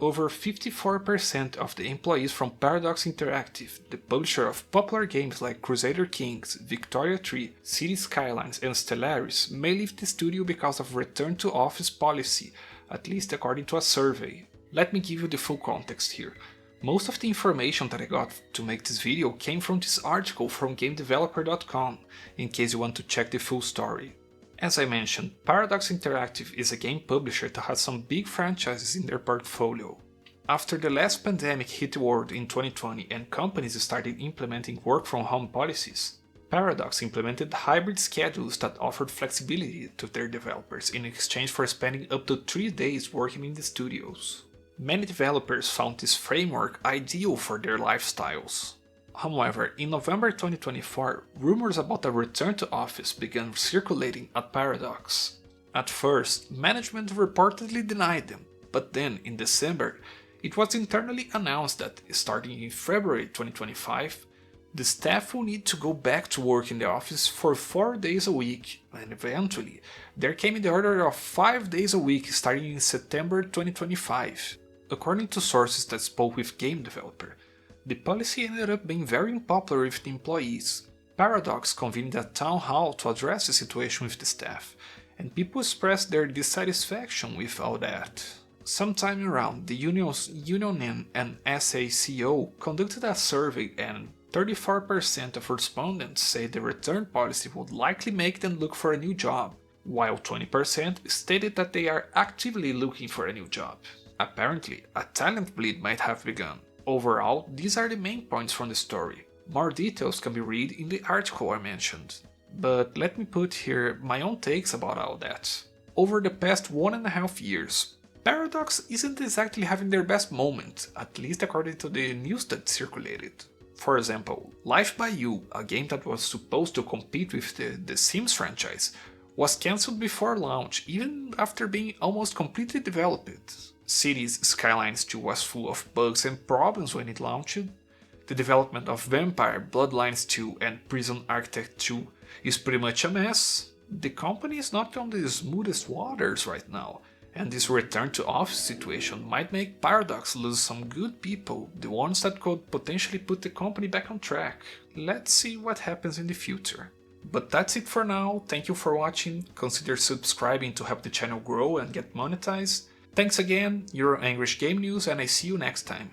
Over 54% of the employees from Paradox Interactive, the publisher of popular games like Crusader Kings, Victoria 3, Cities Skylines and Stellaris, may leave the studio because of return to office policy, at least according to a survey. Let me give you the full context here. Most of the information that I got to make this video came from this article from GameDeveloper.com, in case you want to check the full story. As I mentioned, Paradox Interactive is a game publisher that has some big franchises in their portfolio. After the last pandemic hit the world in 2020 and companies started implementing work-from-home policies, Paradox implemented hybrid schedules that offered flexibility to their developers in exchange for spending up to 3 days working in the studios. Many developers found this framework ideal for their lifestyles. However, in November 2024, rumors about a return to office began circulating at Paradox. At first, management reportedly denied them, but then in December, it was internally announced that, starting in February 2025, the staff will need to go back to work in the office for 4 days a week, and eventually, there came the order of 5 days a week starting in September 2025. According to sources that spoke with Game Developer, the policy ended up being very unpopular with the employees. Paradox convened a town hall to address the situation with the staff, and people expressed their dissatisfaction with all that. Sometime around, the unions Union and SACO conducted a survey and 34% of respondents said the return policy would likely make them look for a new job, while 20% stated that they are actively looking for a new job. Apparently, a talent bleed might have begun. Overall, these are the main points from the story. More details can be read in the article I mentioned. But let me put here my own takes about all that. Over the past 1.5 years, Paradox isn't exactly having their best moment, at least according to the news that circulated. For example, Life by You, a game that was supposed to compete with the Sims franchise, was cancelled before launch, even after being almost completely developed. Cities Skylines 2 was full of bugs and problems when it launched. The development of Vampire, Bloodlines 2 and Prison Architect 2 is pretty much a mess. The company is not on the smoothest waters right now, and this return to office situation might make Paradox lose some good people, the ones that could potentially put the company back on track. Let's see what happens in the future. But that's it for now, thank you for watching, consider subscribing to help the channel grow and get monetized. Thanks again, you're Angrish Game News and I see you next time.